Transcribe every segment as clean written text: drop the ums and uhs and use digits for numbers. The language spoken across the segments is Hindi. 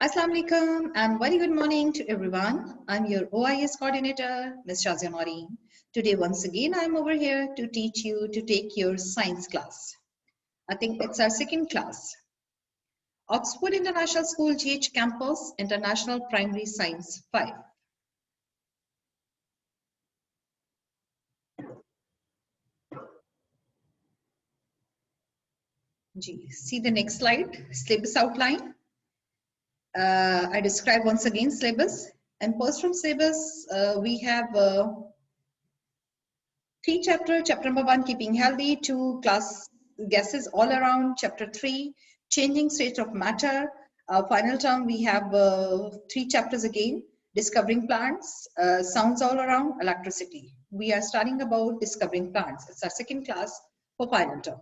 Assalamu alaikum and very good morning to everyone. I'm your OIS coordinator, Ms. Shazia Maureen. Today, once again, I'm over here to teach you to take your science class. I think it's our second class. Oxford International School GH Campus, International Primary Science 5. See the next slide, syllabus outline. I describe once again syllabus. And first from syllabus, we have 3 chapter number 1, keeping healthy, 2 class gases all around, chapter 3, changing state of matter. Final term, we have 3 chapters again, discovering plants, sounds all around, electricity. We are studying about discovering plants. It's our second class for final term.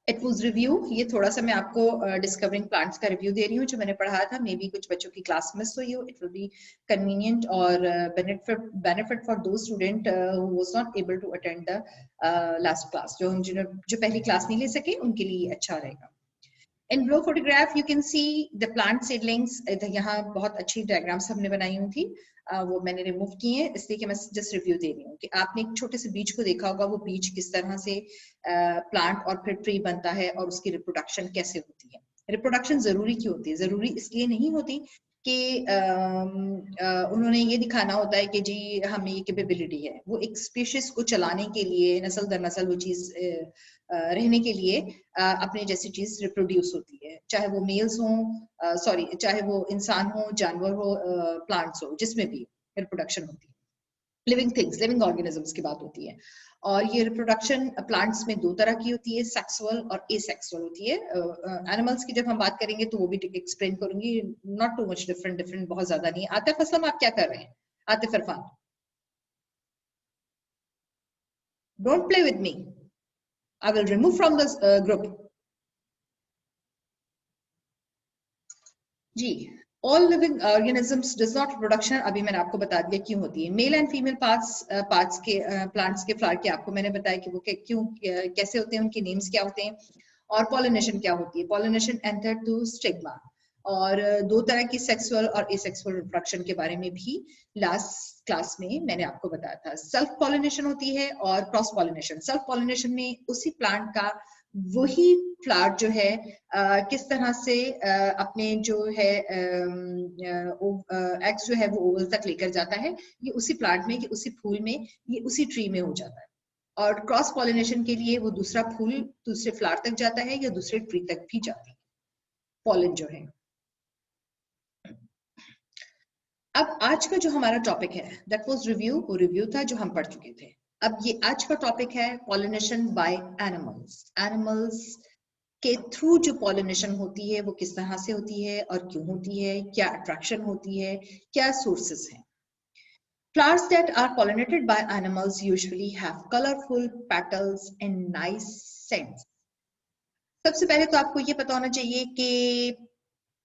It was review, ये थोड़ा सा मैं आपको डिस्कवरिंग प्लांट्स का रिव्यू दे रही हूँ जो मैंने पढ़ा था. मे बी कुछ बच्चों की क्लास मिस हुई हो. इट विल बी कन्वीनियंट और बेनिफिट फॉर दो student who was not able to attend the last class. जो पहली क्लास नहीं ले सके उनके लिए अच्छा रहेगा. In below photograph, you can see the plant seedlings. यहाँ बहुत अच्छी डायग्राम्स हमने बनाई हुई थी, वो मैंने रिमूव की है इसलिए कि मैं जस्ट रिव्यू दे रही हूँ कि आपने एक छोटे से बीज को देखा होगा. वो बीज किस तरह से प्लांट और फिर ट्री बनता है और उसकी रिप्रोडक्शन कैसे होती है. रिप्रोडक्शन जरूरी क्यों होती है? जरूरी इसलिए नहीं होती कि उन्होंने ये दिखाना होता है कि जी हमें ये कैपेबिलिटी है. वो एक स्पीशीज को चलाने के लिए, नस्ल दर नस्ल वो चीज रहने के लिए अपने जैसी चीज रिप्रोड्यूस होती है. चाहे वो मेल्स हो, चाहे वो इंसान हो, जानवर हो, प्लांट्स हो, जिसमें भी रिप्रोडक्शन होती है. लिविंग थिंग्स, लिविंग ऑर्गेनिजम्स की बात होती है. और ये रिप्रोडक्शन प्लांट्स में 2 तरह की होती है, सेक्सुअल और एसेक्सुअल होती है. एनिमल्स की जब हम बात करेंगे तो वो भी एक्सप्लेन करूंगी. नॉट टू मच डिफरेंट बहुत ज्यादा नहीं. आतिफ असलम, आप क्या कर रहे हैं? Atif Irfan, don't play with me, I will remove from this group. जी, all living organisms does not reproduction. अभी मैंने आपको बता दिया क्यों होती है. मेल एंड फीमेल पार्ट्स के प्लांट्स के फ्लावर के आपको मैंने बताया कि वो क्यों कैसे होते हैं, उनके नेम्स क्या होते हैं. और पॉलिनेशन क्या होती है. Pollination enter to stigma. और 2 तरह की सेक्सुअल और एसेक्सुअल रिप्रोडक्शन के बारे में भी लास्ट क्लास में मैंने आपको बताया था. सेल्फ पॉलिनेशन होती है और क्रॉस पॉलिनेशन. सेल्फ पॉलिनेशन में उसी प्लांट का वही फ्लावर जो है किस तरह से अपने जो है एग्स जो है वो ओवल तक लेकर जाता है. ये उसी प्लांट में, कि उसी फूल में, ये उसी ट्री में हो जाता है. और क्रॉस पॉलिनेशन के लिए वो दूसरा फूल दूसरे फ्लावर तक जाता है या दूसरे ट्री तक भी जाती है, पॉलन जो है. अब आज का जो हमारा टॉपिक है दैट वाज रिव्यू, वो रिव्यू था जो हम पढ़ चुके थे. अब ये आज का टॉपिक है पॉलिनेशन बाय एनिमल्स. एनिमल्स के थ्रू जो पॉलिनेशन होती है वो किस तरह से होती है और क्यों होती है, क्या अट्रैक्शन होती है, क्या सोर्सेस हैं. Flowers that are pollinated by animals usually have colorful petals and nice scents. सबसे पहले तो आपको ये पता होना चाहिए कि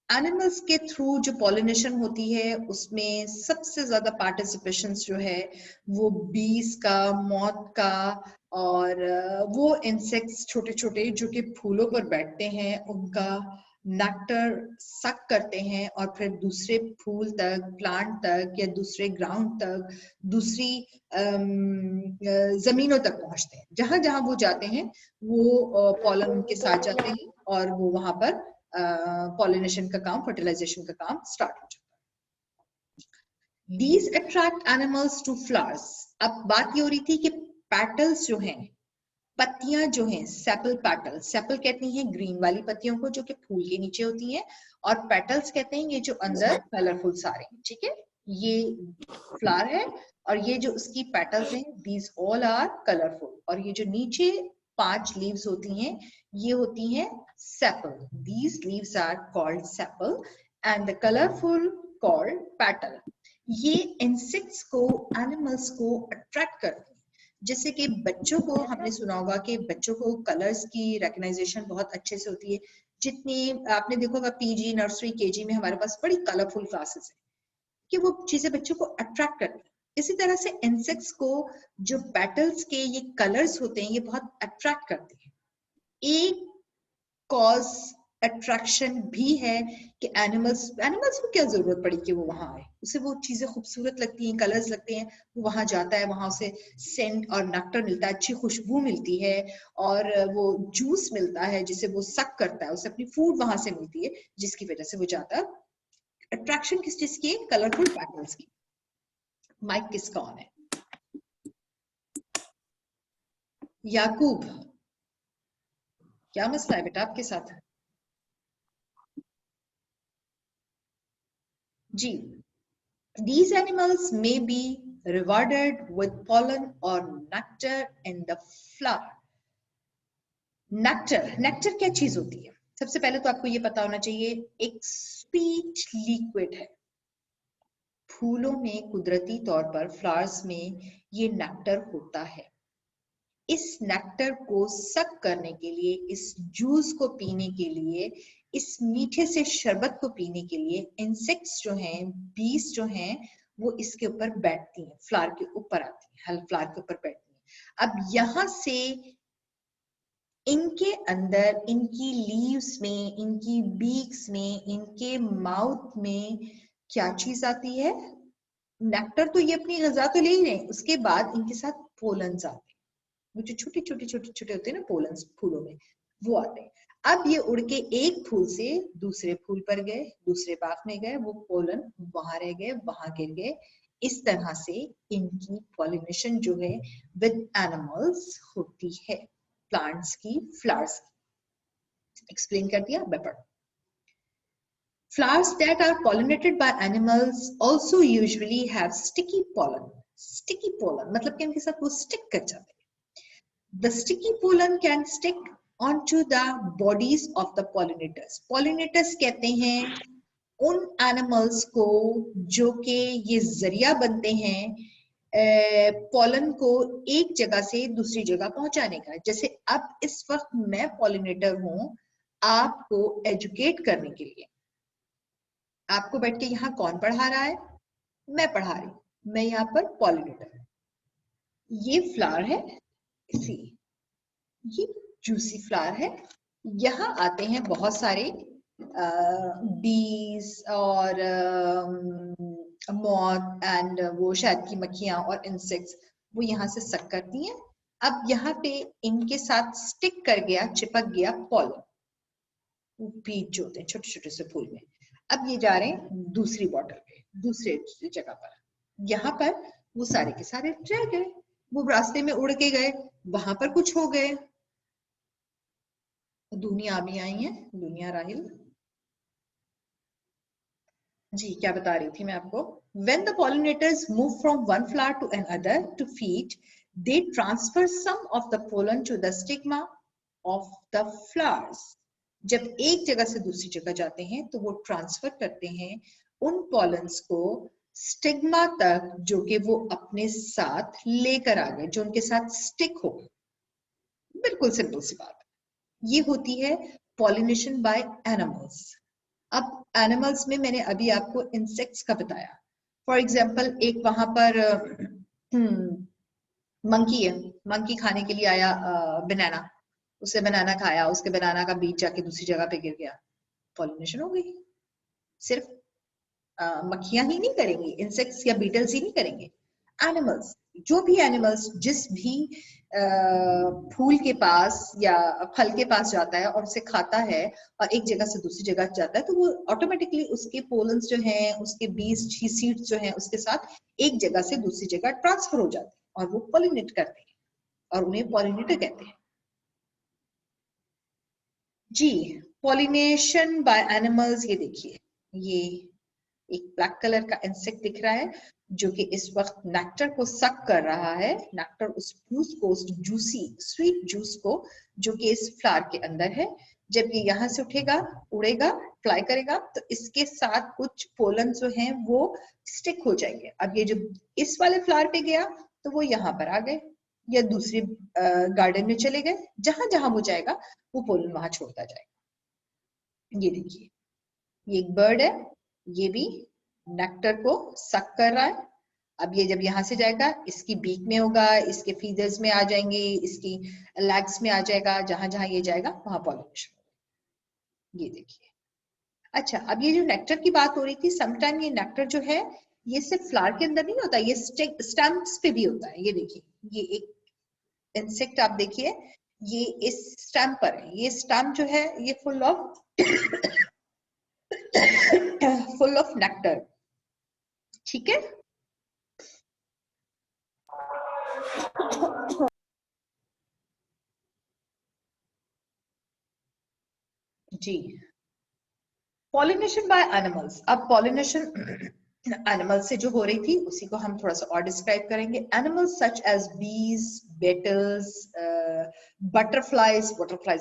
एनिमल्स के थ्रू जो पॉलिनेशन होती है उसमें सबसे ज्यादा पार्टिसिपेशन जो है वो बीज का, मॉथ का, और वो इंसेक्ट्स छोटे छोटे जो कि फूलों पर बैठते हैं उनका नेक्टर सक करते हैं और फिर दूसरे फूल तक, प्लांट तक या दूसरे ग्राउंड तक, दूसरी जमीनों तक पहुंचते हैं. जहां जहां वो जाते हैं वो पॉलन उनके साथ जाते हैं और वो वहां पर पॉलिनेशन का काम, फर्टिलाइजेशन का काम स्टार्ट हो जाता है. These attract animals to flowers. अब बात ये हो रही थी कि पेटल्स जो हैं, पत्तियां जो हैं, सेपल पेटल, सेपल कहते हैं ग्रीन वाली पत्तियों को जो कि फूल के नीचे होती है, और पेटल्स कहते हैं ये जो अंदर कलरफुल सारे. ठीक है, ये फ्लावर है और ये जो उसकी पेटल्स हैं, these all are colorful. और ये जो नीचे 5 लीव्स होती हैं ये होती हैं sepal. These leaves are called sepal and the colorful called petal. ये इंसेक्ट्स को, एनिमल्स को अट्रैक्ट करते हैं. जैसे कि बच्चों को हमने सुना होगा कि बच्चों को कलर्स की रिकग्नाइजेशन बहुत अच्छे से होती है. जितनी आपने देखा होगा पीजी, नर्सरी, केजी में हमारे पास बड़ी कलरफुल क्लासेस है कि वो चीजें बच्चों को अट्रैक्ट करती हैं. इसी तरह से इंसेक्ट्स को जो पेटल्स के ये कलर्स होते हैं ये बहुत अट्रैक्ट करते हैं. एक कॉज अट्रैक्शन भी है कि एनिमल्स को क्या जरूरत पड़ी कि वो वहां आए, उसे वो चीजें खूबसूरत लगती हैं, कलर्स लगते हैं, वो वहां जाता है, वहां उसे सेंट और नेक्टर मिलता है, अच्छी खुशबू मिलती है और वो जूस मिलता है जिसे वो सक करता है, उसे अपनी फूड वहां से मिलती है जिसकी वजह से वो जाता है। अट्रैक्शन किस चीज की है? कलरफुल पैटर्न्स की। माइक किसका ऑन है? याकूब, क्या मसला है बेटा आपके साथ? जी, these animals may be rewarded with pollen or nectar in the flower. Nectar क्या चीज होती है? सबसे पहले तो आपको ये पता होना चाहिए, एक स्वीट लिक्विड है। फूलों में कुदरती तौर पर, फ्लावर्स में ये नेक्टर होता है। इस नेक्टर को सक करने के लिए, इस जूस को पीने के लिए, इस मीठे से शरबत को पीने के लिए इंसेक्ट्स जो हैं, बीज जो हैं, वो इसके ऊपर बैठती हैं, फ्लावर के ऊपर आती हैं, फ्लावर के ऊपर बैठती हैं। अब यहां से इनके अंदर, इनकी लीव्स में, इनकी बीक्स में, इनके माउथ में क्या चीज आती है? नेक्टर तो ये अपनी ग़िज़ा तो ले ही रहे हैं, उसके बाद इनके साथ पोलन्स आते हैं, वो जो छोटे छोटे होते हैं ना पोलन्स फूलों में, वो आते हैं। अब ये उड़ के एक फूल से दूसरे फूल पर गए, दूसरे बाग में गए, वो पोलन वहां रह गए, वहां गिर गए। इस तरह से इनकी पॉलिनेशन जो है विद एनिमल्स होती है, प्लांट्स की, फ्लावर्स की। एक्सप्लेन कर दिया, बेपर। Flowers that are pollinated by animals also usually have sticky pollen. Sticky pollen मतलब कि इनके साथ वो stick कर जाते हैं। The sticky pollen can stick onto the bodies of the pollinators. Pollinators कहते हैं उन animals को जो कि ये जरिया बनते हैं पॉलन को एक जगह से दूसरी जगह पहुंचाने का। जैसे अब इस वक्त मैं पॉलिनेटर हूं आपको एजुकेट करने के लिए। आपको बैठ के यहाँ कौन पढ़ा रहा है? मैं पढ़ा रही हूं, मैं यहाँ पर पॉलिनेटर। ये फ्लावर है, सी, ये जूसी फ्लावर है। यहाँ आते हैं बहुत सारे बीज और मॉथ एंड वो शहद की मक्खियां और इंसेक्ट्स, वो यहाँ से सक करती हैं। अब यहाँ पे इनके साथ स्टिक कर गया, चिपक गया पॉलन, बीज जो होते हैं छोटे छोटे से फूल में। अब ये जा रहे हैं दूसरी बॉटल पे, दूसरे जगह पर। यहाँ पर वो सारे के सारे रह गए, वो रास्ते में उड़ के गए, वहां पर कुछ हो गए। दुनिया भी आई है, दुनिया राहिल जी क्या बता रही थी मैं आपको? When the pollinators move from one flower to another to feed, they transfer some of the pollen to the stigma of the flowers. जब एक जगह से दूसरी जगह जाते हैं तो वो ट्रांसफर करते हैं उन पॉलन्स को स्टिग्मा तक, जो कि वो अपने साथ लेकर आ गए, जो उनके साथ स्टिक हो। बिल्कुल सिंपल सी बात। ये होती है पॉलिनेशन बाय एनिमल्स। अब एनिमल्स में मैंने अभी आपको इंसेक्ट्स का बताया। फॉर एग्जाम्पल एक वहां पर मंकी है, मंकी खाने के लिए आया बनाना, उसे बनाना खाया, उसके बनाना का बीज जाके दूसरी जगह पे गिर गया, पॉलिनेशन हो गई। सिर्फ मक्खियां ही नहीं करेंगी, इंसेक्ट्स या बीटल्स ही नहीं करेंगे, एनिमल्स, जो भी एनिमल्स जिस भी फूल के पास या फल के पास जाता है और उसे खाता है और एक जगह से दूसरी जगह जाता है, तो वो ऑटोमेटिकली उसके पोलन्स जो हैं, उसके बीज, सीड्स जो हैं, उसके साथ एक जगह से दूसरी जगह ट्रांसफर हो जाते हैं और वो पॉलिनेट करते हैं और उन्हें पॉलिनेटर कहते हैं। जी, पॉलिनेशन बाय एनिमल्स, ये देखिए, ये एक ब्लैक कलर का इंसेक्ट दिख रहा है जो कि इस वक्त नेक्टर को सक कर रहा है, नेक्टर उस जूस को, उस जूसी स्वीट जूस को जो कि इस फ्लावर के अंदर है। जब ये यहाँ से उठेगा, उड़ेगा, फ्लाई करेगा, तो इसके साथ कुछ पोलन जो हैं वो स्टिक हो जाएंगे। अब ये जो इस वाले फ्लावर पे गया तो वो यहाँ पर आ गए या दूसरे गार्डन में चले गए, जहां जहां वो जाएगा वो पोलन वहां छोड़ता जाएगा। ये देखिए, ये एक बर्ड है, ये भी नेक्टर को सक कर रहा है। अब ये जब यहाँ से जाएगा, इसकी बीक में होगा, इसके फीदर्स में आ जाएंगे, इसकी लेग्स में आ जाएगा, जहां जहां ये जाएगा वहां पॉलिनेशन। ये देखिए। अच्छा, अब ये जो नेक्टर की बात हो रही थी, समटाइम ये नेक्टर जो है ये सिर्फ फ्लावर के अंदर नहीं होता, ये स्टैम्प्स पे भी होता है। ये देखिए, ये एक इंसेक्ट आप देखिए, ये इस स्टैम्प पर है। ये स्टैम्प जो है ये फुल ऑफ नेक्टर, ठीक है। जी, पॉलिनेशन बाय एनिमल्स। अब पॉलिनेशन एनिमल से जो हो रही थी उसी को हम थोड़ा सा और डिस्क्राइब करेंगे। एनिमल्स सच एज बीज, battles, butterflies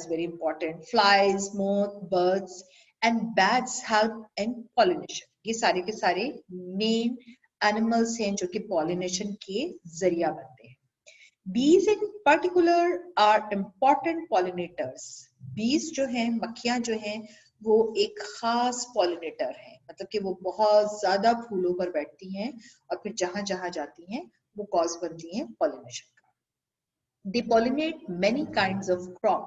very important, flies, moth, birds and bats help in pollination। ये सारे के सारे मेन एनिमल्स हैं जो कि पॉलिनेशन के जरिया बनते हैं। Bees in particular are important pollinators। Bees जो हैं, मक्खियां जो हैं, वो एक खास पॉलिनेटर हैं, मतलब कि वो बहुत ज्यादा फूलों पर बैठती हैं और फिर जहां जहां जाती हैं वो कॉज बनती हैं पॉलिनेशन का। They pollinate many kinds of crop।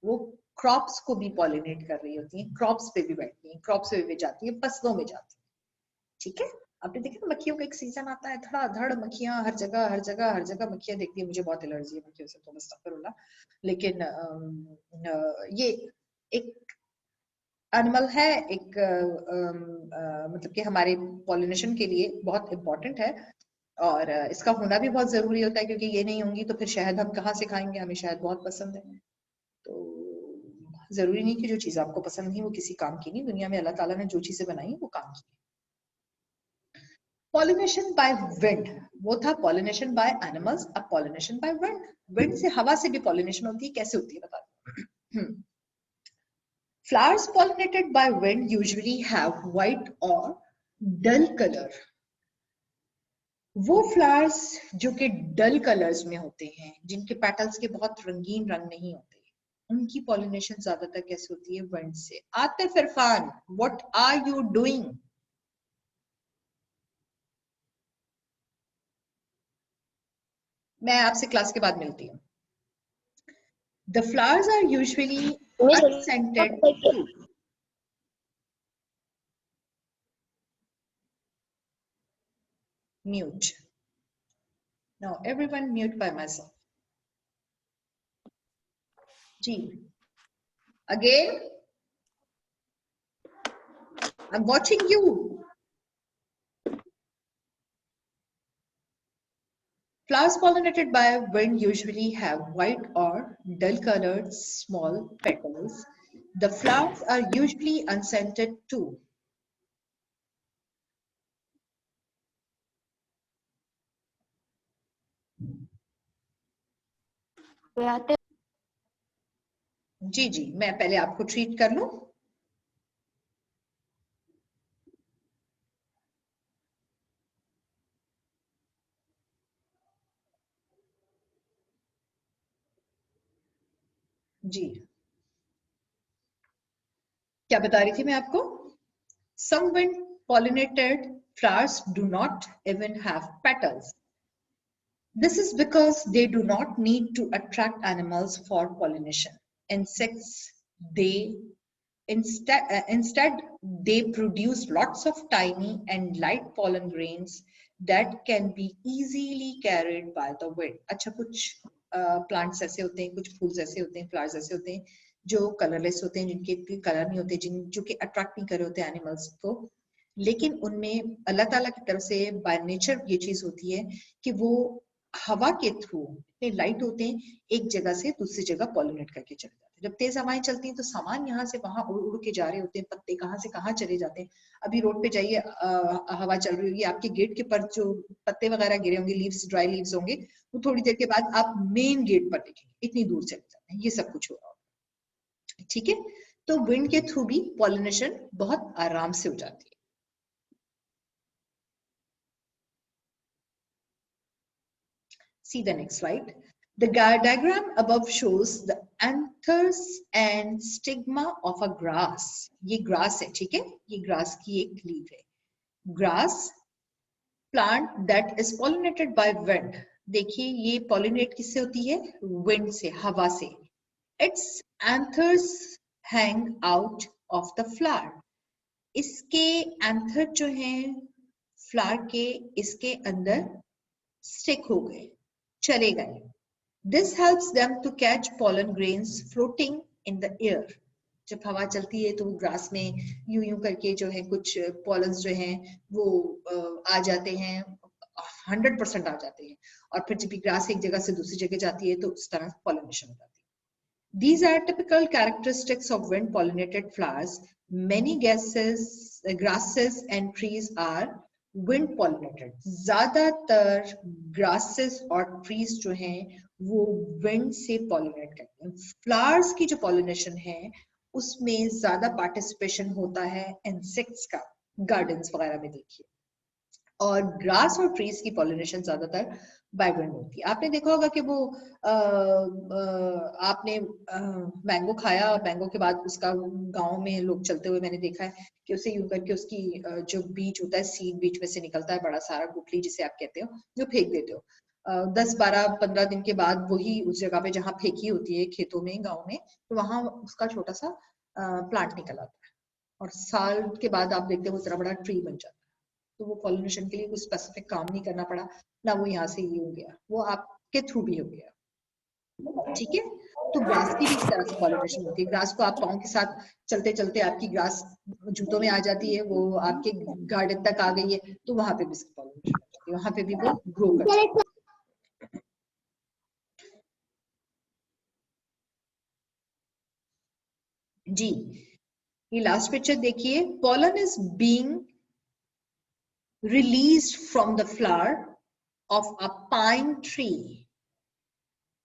वो क्रॉप्स को भी पॉलिनेट कर रही होती हैं, क्रॉप्स पे भी बैठती हैं, क्रॉप्स पे भी जाती हैं, फसलों में जाती हैं, ठीक है। आपने देखा मक्खियों का एक सीजन आता है, धड़ाधड़ मक्खियां हर जगह हर जगह हर जगह मक्खियां दिखती है। मुझे बहुत एलर्जी है मक्खियों से, तो अस्तगफिरुल्लाह। लेकिन ये एक एनिमल है, एक मतलब कि हमारे पॉलिनेशन के लिए बहुत इंपॉर्टेंट है और इसका होना भी बहुत जरूरी होता है, क्योंकि ये नहीं होंगी तो फिर शहद हम कहाँ से खाएंगे। हमें शहद बहुत पसंद है, तो जरूरी नहीं कि जो चीज आपको पसंद नहीं वो किसी काम की नहीं। दुनिया में अल्लाह ताला ने जो चीजें बनाई वो काम की। पॉलिनेशन बाय विंड, वो था पॉलिनेशन बाय एनिमल्स। अब पॉलिनेशन बाय विंड, विंड से, हवा से भी पॉलिनेशन होती है। कैसे होती है बता दो। Flowers pollinated by wind usually have white और डल कलर। वो फ्लावर्स जो कि डल कलर्स में होते हैं, जिनके पेटल्स के बहुत रंगीन रंग नहीं होते, उनकी पॉलिनेशन ज्यादातर कैसे होती है? विंड से। Atif Irfan, what are you doing? मैं आपसे क्लास के बाद मिलती हूँ। The flowers are usually unscented too। Mute. Now everyone mute by myself. G. Again. I'm watching you. Flowers pollinated by wind usually have white or dull colored small petals. The flowers are usually unscented too। जी जी, मैं पहले आपको ट्रीट कर लूं। जी, क्या बता रही थी मैं आपको? Some wind pollinated flowers do not even have petals। This is because they do not need to attract animals for pollination. Insects, they instead they produce lots of tiny and light pollen grains that can be easily carried by the wind। अच्छा, कुछ प्लांट्स ऐसे होते हैं, कुछ फूल्स ऐसे होते हैं, फ्लावर्स ऐसे होते हैं जो कलरलेस होते हैं, जिनके कलर नहीं होते, जो कि अट्रैक्ट नहीं कर रहे होते एनिमल्स को, लेकिन उनमें अल्लाह ताला की तरफ से बाय नेचर ये चीज होती है कि वो हवा के थ्रू इतने लाइट होते हैं, एक जगह से दूसरी जगह पॉलिनेट करके चले जाते हैं। जब तेज हवाएं चलती हैं तो सामान यहाँ से वहां उड़ उड़ के जा रहे होते हैं, पत्ते कहाँ से कहाँ चले जाते हैं। अभी रोड पे जाइए, हवा चल रही होगी, आपके गेट के पर जो पत्ते वगैरह गिरे होंगे, लीव्स, ड्राई लीव्स होंगे, वो थोड़ी देर के बाद आप मेन गेट पर देखेंगे, इतनी दूर चले जाते हैं। ये सब कुछ हो रहा होगा, ठीक है। तो विंड के थ्रू भी पॉलिनेशन बहुत आराम से हो जाती है। See the next slide. The diagram above shows the anthers and stigma of a grass। ये grass है, ठीक है, ये grass की एक leaf है। Grass plant that is pollinated by wind। देखिए ये pollinate किससे होती है? Wind से, हवा से। Its anthers hang out of the flower. इसके एंथर जो हैं फ्लावर के, इसके अंदर स्टिक हो गए, चले गए. This helps them to catch pollen grains floating in the air. जब हवा चलती है तो ग्रास में यूं यूं करके जो है कुछ पॉलन्स जो हैं वो आ जाते हैं, 100% आ जाते हैं, और फिर जब ग्रास एक जगह से दूसरी जगह जाती है तो उस तरह पॉलिनेशन हो जाती है. These are typical characteristics of wind pollinated flowers. Many grasses and trees are wind pollinated. ज्यादातर grasses और trees जो हैं वो wind से pollinate करते हैं. Flowers की जो pollination है उसमें ज्यादा पार्टिसिपेशन होता है इंसेक्ट्स का, गार्डन्स वगैरह में देखिए, और ग्रास और ट्रीज की पॉलिनेशन ज्यादातर बाय विंड होती है. आपने देखा होगा कि वो आपने मैंगो खाया, मैंगो के बाद उसका गांव में लोग चलते हुए मैंने देखा है कि उसे यूं करके उसकी जो बीज होता है, सीड बीच में से निकलता है बड़ा सारा, गुठली जिसे आप कहते हो, जो फेंक देते हो. 10, 12, 15 दिन के बाद वही उस जगह पे जहाँ फेंकी होती है खेतों में, गाँव में, तो वहां उसका छोटा सा प्लांट निकल आता है, और साल के बाद आप देखते हो इतना बड़ा ट्री बन जाता है. तो वो पॉलिनेशन के लिए कोई स्पेसिफिक काम नहीं करना पड़ा ना, वो यहाँ से ये हो गया, वो आपके थ्रू भी हो गया. ठीक है. तो ग्रास की भी इस तरह से पॉलिनेशन होती है. ग्रास को आप पाँव के साथ चलते चलते आपकी ग्रास जूतों में आ जाती है, वो आपके गार्डन तक आ गई है, तो वहां पे भी इसकी पॉलिनेशन होती है, वहां पे भी वो ग्रो करती है. जी, ये लास्ट पिक्चर देखिए. pollen is being released from the flower of a pine tree.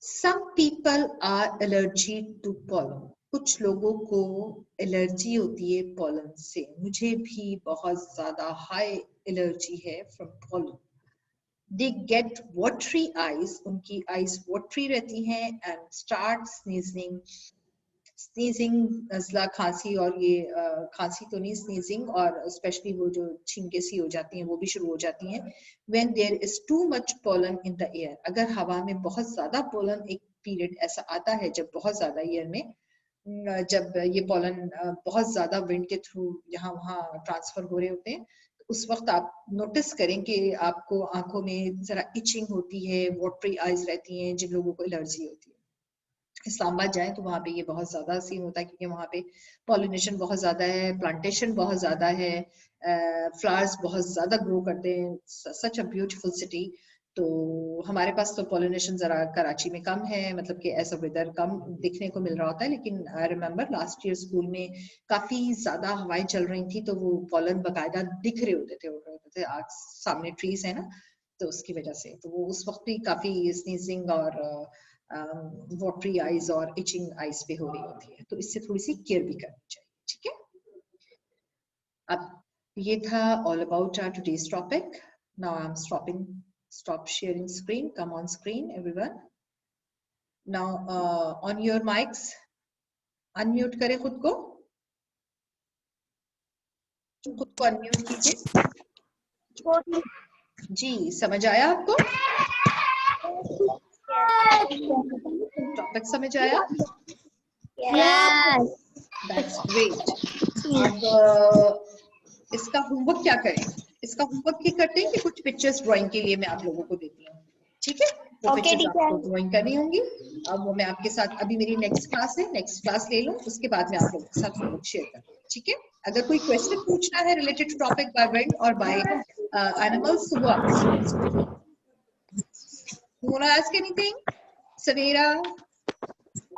Some people are allergic to pollen. कुछ लोगों को एलर्जी होती है pollen से. मुझे भी बहुत ज्यादा हाई एलर्जी है from pollen. They get watery eyes. उनकी eyes watery रहती हैं and start sneezing. स्नीजिंग, नज़ला, खांसी, और ये खांसी तो नहीं, स्नीजिंग, और स्पेशली वो जो छींके सी हो जाती हैं वो भी शुरू हो जाती हैं. When there is too much pollen in the air. अगर हवा में बहुत ज्यादा पोलन, एक पीरियड ऐसा आता है जब बहुत ज्यादा ईयर में जब ये पोलन बहुत ज्यादा विंड के थ्रू यहाँ वहाँ ट्रांसफर हो रहे होते हैं, उस वक्त आप नोटिस करें कि आपको आंखों में जरा इचिंग होती है, वाटरी आईज रहती हैं, जिन लोगों को एलर्जी होती है. इस्लामाबाद जाए तो वहां पे ये बहुत ज्यादा सीन होता है, क्योंकि वहां पे पॉलिनेशन बहुत ज्यादा है, प्लांटेशन बहुत ज्यादा है, फ्लावर्स बहुत ज्यादा ग्रो करते हैं. सच अ ब्यूटीफुल सिटी. तो हमारे पास तो पॉलिनेशन जरा कराची में कम है, मतलब कि ऐसा वेदर कम दिखने को मिल रहा होता है. लेकिन I remember last year school में काफी ज्यादा हवाएं चल रही थी, तो वो पॉलन बकायदा दिख रहे होते थे, उड़ रहे होते थे. आज सामने ट्रीज है ना, तो उसकी वजह से तो वो उस वक्त भी काफी स्नीजिंग और वाटरी आईज और इचिंग आईज पे हो रही होती है. तो इससे थोड़ी सी केयर भी करनी चाहिए. ठीक है. अब ये था all about our today's topic. Now I'm stop sharing screen. Come on screen everyone. Now on your mics, unmute करें खुद को unmute कीजिए. जी, समझ आया आपको? टॉपिक समझ आया? Yes. That's great. अब इसका होमवर्क क्या करें? इसका होमवर्क ये करते हैं कि कुछ पिक्चर्स ड्राइंग के लिए मैं आप लोगों को देती हूँ. ठीक है. वो पिक्चर्स आपको ड्राइंग करनी होंगी. अब वो मैं आपके साथ, अभी मेरी नेक्स्ट क्लास है, नेक्स्ट क्लास ले लूँ, उसके बाद मैं आप लोगों के साथ होमवर्क शेयर करूँ. ठीक है. अगर कोई क्वेश्चन पूछना है related to topic by wind और बाय एनिमल्स, तो वो आप You want to ask anything? Savira?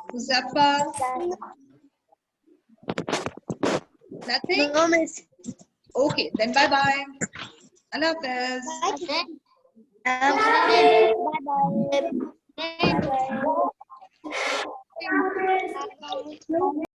Muzaffar? Nothing? No, miss. Okay, then bye-bye. Allah Hafiz. Bye bye.